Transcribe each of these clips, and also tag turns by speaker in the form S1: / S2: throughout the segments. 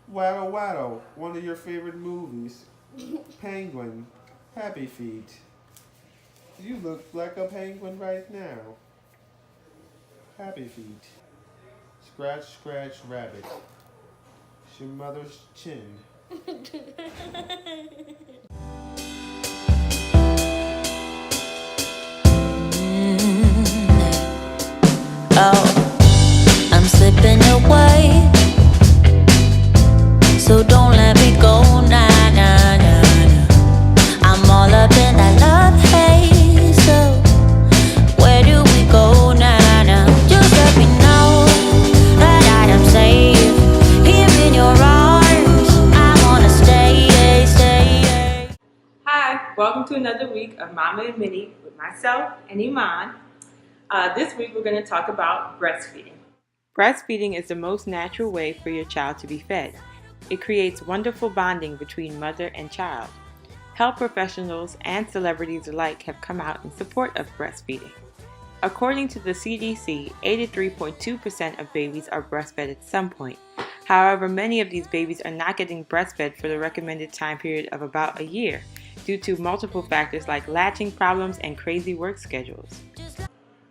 S1: Waddle Waddle, one of your favorite movies. Penguin, Happy Feet. You look like a penguin right now. Happy Feet. Scratch, scratch, rabbit. It's your mother's chin.
S2: Oh, I'm slipping away, so don't let me go. Nah, nah, nah, nah. I'm all up in that love haze. So where do we go now? Nah? Just let me know that I am safe here in your arms. I wanna stay, stay.
S3: Hi, welcome to another week of Mama and Minnie with myself and Iman. This week we're going to talk about breastfeeding. Breastfeeding is the most natural way for your child to be fed. It creates wonderful bonding between mother and child. Health professionals and celebrities alike have come out in support of breastfeeding. According to the CDC, 83.2% of babies are breastfed at some point. However, many of these babies are not getting breastfed for the recommended time period of about a year due to multiple factors like latching problems and crazy work schedules.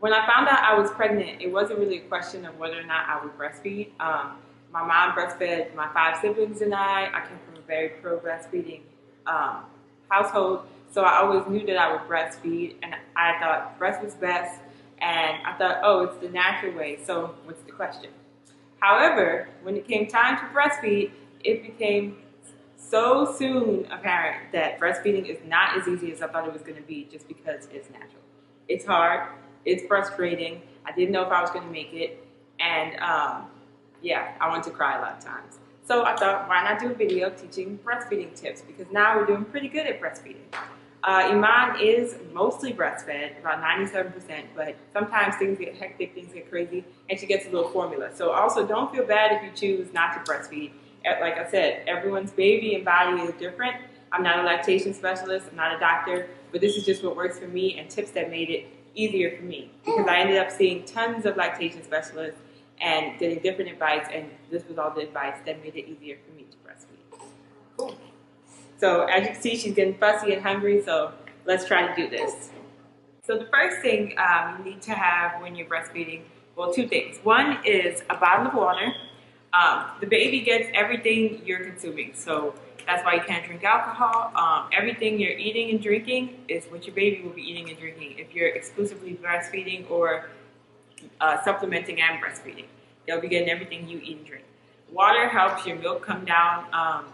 S3: When I found out I was pregnant, it wasn't really a question of whether or not I would breastfeed. My mom breastfed my 5 siblings and I came from a very pro breastfeeding um, household, so I always knew that I would breastfeed, and I thought breast was best, and I thought, oh, it's the natural way, so what's the question? However, when it came time to breastfeed, it became so soon apparent that breastfeeding is not as easy as I thought it was going to be just because it's natural. It's hard, it's frustrating. I didn't know if I was going to make it, and yeah, I wanted to cry a lot of times. So I thought, why not do a video teaching breastfeeding tips? Because now we're doing pretty good at breastfeeding. Iman is mostly breastfed, about 97%, but sometimes things get hectic, things get crazy, and she gets a little formula. So also don't feel bad if you choose not to breastfeed. Like I said, everyone's baby and body is different. I'm not a lactation specialist, I'm not a doctor, but this is just what works for me and tips that made it easier for me. Because I ended up seeing tons of lactation specialists and getting different advice, and this was all the advice that made it easier for me to breastfeed. Cool. So as you can see, she's getting fussy and hungry, so let's try to do this. So the first thing you need to have when you're breastfeeding, well, two things. One is a bottle of water. The baby gets everything you're consuming, so that's why you can't drink alcohol. Everything you're eating and drinking is what your baby will be eating and drinking if you're exclusively breastfeeding or supplementing and breastfeeding. They'll be getting everything you eat and drink. Water helps your milk come down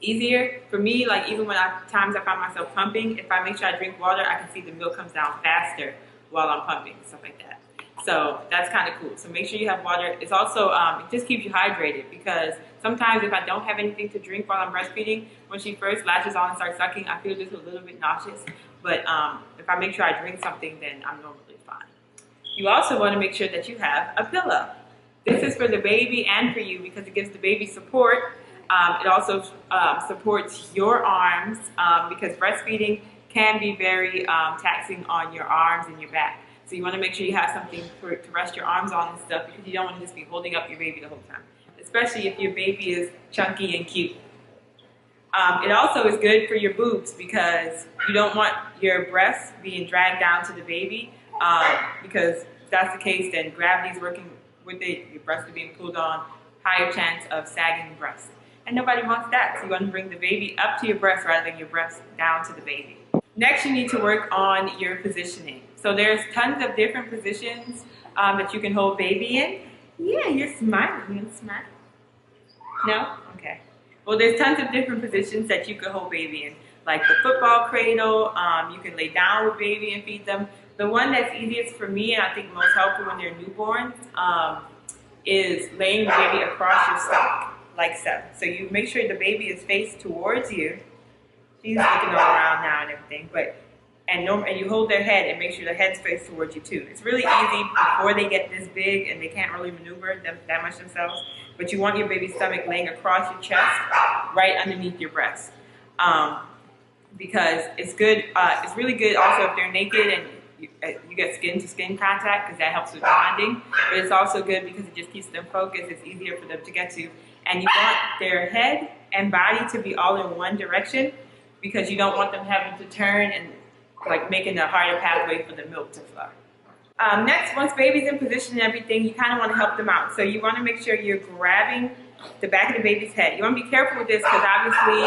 S3: easier. For me, like even when times I find myself pumping, if I make sure I drink water, I can see the milk comes down faster while I'm pumping, stuff like that. So that's kind of cool. So make sure you have water. It's also, it just keeps you hydrated because sometimes if I don't have anything to drink while I'm breastfeeding, when she first latches on and starts sucking, I feel just a little bit nauseous. But if I make sure I drink something, then I'm normally fine. You also want to make sure that you have a pillow. This is for the baby and for you because it gives the baby support. It also supports your arms because breastfeeding can be very taxing on your arms and your back. So you want to make sure you have something to rest your arms on and stuff because you don't want to just be holding up your baby the whole time, especially if your baby is chunky and cute. It also is good for your boobs because you don't want your breasts being dragged down to the baby because if that's the case, then gravity is working with it, your breasts are being pulled on, higher chance of sagging breasts. And nobody wants that, so you want to bring the baby up to your breast rather than your breast down to the baby. Next, you need to work on your positioning. So there's tons of different positions that you can hold baby in. Yeah, you're smiling. You want to smile? No? Okay. Well, there's tons of different positions that you can hold baby in, like the football cradle. You can lay down with baby and feed them. The one that's easiest for me, and I think most helpful when they're newborns, is laying the baby across your stomach, like so. So you make sure the baby is faced towards you. She's looking all around now and everything, and you hold their head and make sure the head's faced towards you too. It's really easy before they get this big and they can't really maneuver that much themselves. But you want your baby's stomach laying across your chest, right underneath your breast, because it's good. It's really good also if they're naked and you get skin-to-skin contact because that helps with bonding. But it's also good because it just keeps them focused. It's easier for them to get to, And you want their head and body to be all in one direction because you don't want them having to turn and like making a harder pathway for the milk to flow. Next, once baby's in position and everything, you kind of want to help them out. So you want to make sure you're grabbing the back of the baby's head. You want to be careful with this because obviously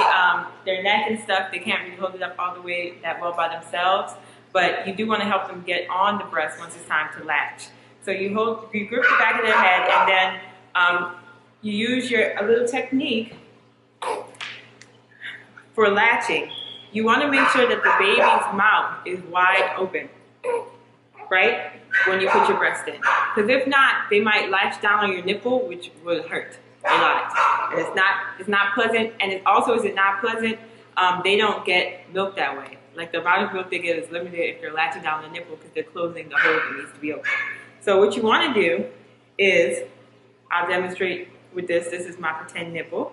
S3: their neck and stuff, they can't really hold it up all the way that well by themselves. But you do want to help them get on the breast once it's time to latch. So you grip the back of their head, and then you use a little technique for latching. You want to make sure that the baby's mouth is wide open, right? When you put your breast in. Because if not, they might latch down on your nipple, which will hurt a lot. And it's not pleasant, and it also is not pleasant, they don't get milk that way. Like the amount of milk they get is limited if they're latching down the nipple because they're closing the hole that needs to be open. So what you want to do is, I'll demonstrate with this. This is my pretend nipple.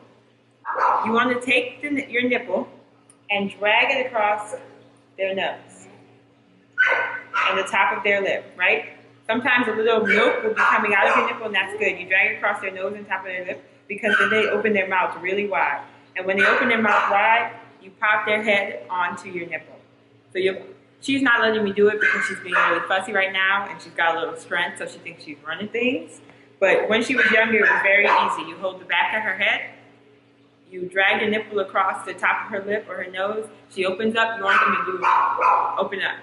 S3: You want to take your nipple and drag it across their nose and the top of their lip, right? Sometimes a little milk will be coming out of your nipple, and that's good. You drag it across their nose and top of their lip because then they open their mouth really wide. And when they open their mouth wide, you pop their head onto your nipple. So she's not letting me do it because she's being really fussy right now, and she's got a little strength, so she thinks she's running things. But when she was younger, it was very easy. You hold the back of her head, you drag your nipple across the top of her lip or her nose. She opens up, you want them to do open up.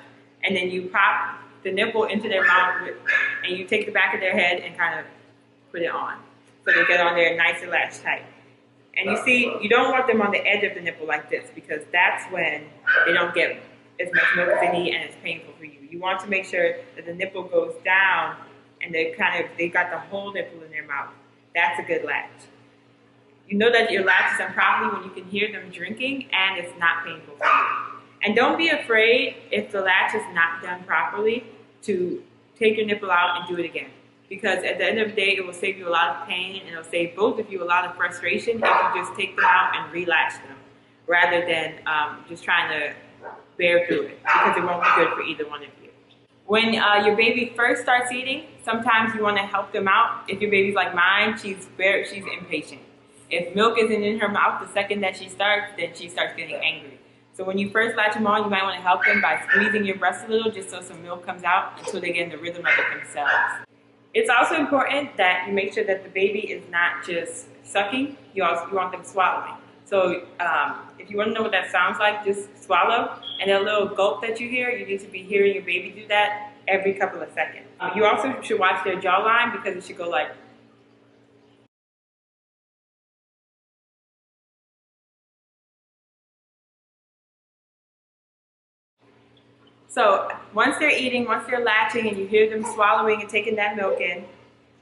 S3: And then you pop the nipple into their mouth, and you take the back of their head and kind of put it on. So they get on there nice and latched tight. And you see, you don't want them on the edge of the nipple like this because that's when they don't get as much milk as they need and it's painful for you. You want to make sure that the nipple goes down and they got the whole nipple in their mouth. That's a good latch. You know that your latch is done properly when you can hear them drinking and it's not painful for you. And don't be afraid if the latch is not done properly to take your nipple out and do it again. Because at the end of the day, it will save you a lot of pain and it will save both of you a lot of frustration if you just take them out and relatch them rather than just trying to bear through it because it won't be good for either one of you. When your baby first starts eating, sometimes you want to help them out. If your baby's like mine, she's impatient. If milk isn't in her mouth the second that she starts, then she starts getting angry. So when you first latch them on, you might want to help them by squeezing your breast a little just so some milk comes out until they get in the rhythm of it themselves. It's also important that you make sure that the baby is not just sucking, you want them swallowing. So if you want to know what that sounds like, just swallow, and that little gulp that you hear, you need to be hearing your baby do that every couple of seconds. You also should watch their jawline because it should go like. So once they're eating, once they're latching and you hear them swallowing and taking that milk in,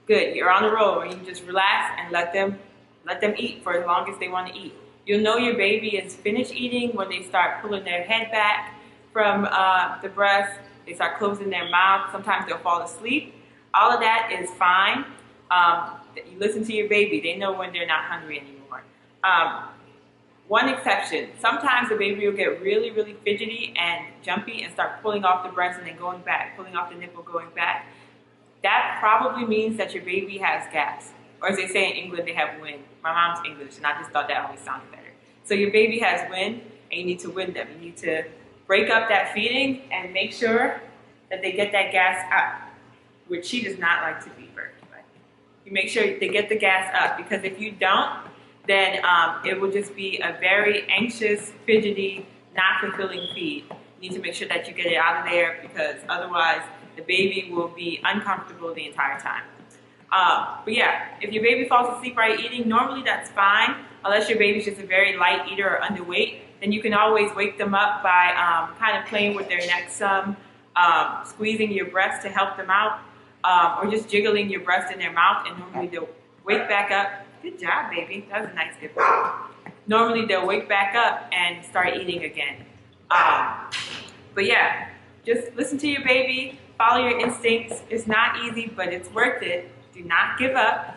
S3: good, you're on the roll. And you just relax and let them eat for as long as they want to eat. You'll know your baby is finished eating when they start pulling their head back from the breast. They start closing their mouth. Sometimes they'll fall asleep. All of that is fine. You listen to your baby. They know when they're not hungry anymore. One exception, sometimes the baby will get really, really fidgety and jumpy and start pulling off the breast and then going back, pulling off the nipple, going back. That probably means that your baby has gas. Or as they say in England, they have wind. My mom's English, and I just thought that always sounded better. So your baby has wind, and you need to wind them. You need to break up that feeding and make sure that they get that gas up, which she does not like to be burped. Right? You make sure they get the gas up, because if you don't, then it will just be a very anxious, fidgety, not fulfilling feed. You need to make sure that you get it out of there, because otherwise the baby will be uncomfortable the entire time. But yeah, if your baby falls asleep while eating, normally that's fine, unless your baby's just a very light eater or underweight. Then you can always wake them up by kind of playing with their neck some, squeezing your breast to help them out, or just jiggling your breast in their mouth, and normally they'll wake back up. Good job, baby. That was a nice good one. Normally they'll wake back up and start eating again. But yeah, just listen to your baby, follow your instincts. It's not easy, but it's worth it. Do not give up,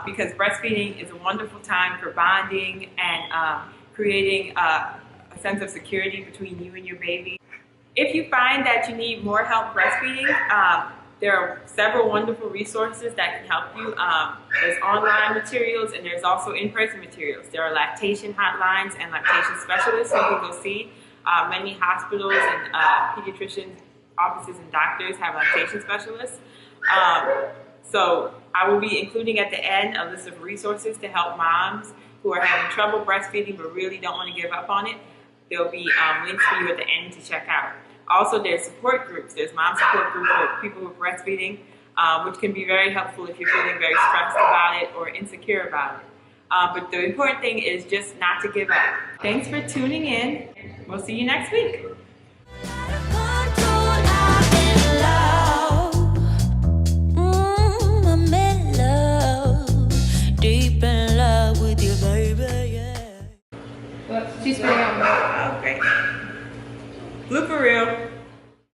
S3: because breastfeeding is a wonderful time for bonding and creating a sense of security between you and your baby. If you find that you need more help breastfeeding, There are several wonderful resources that can help you. There's online materials and there's also in-person materials. There are lactation hotlines and lactation specialists who you can go see. Many hospitals and pediatricians offices and doctors have lactation specialists. So I will be including at the end a list of resources to help moms who are having trouble breastfeeding but really don't want to give up on it. There will be links for you at the end to check out. Also, there's support groups. There's mom support group for people with breastfeeding, which can be very helpful if you're feeling very stressed about it or insecure about it. But the important thing is just not to give up. Thanks for tuning in. We'll see you next week.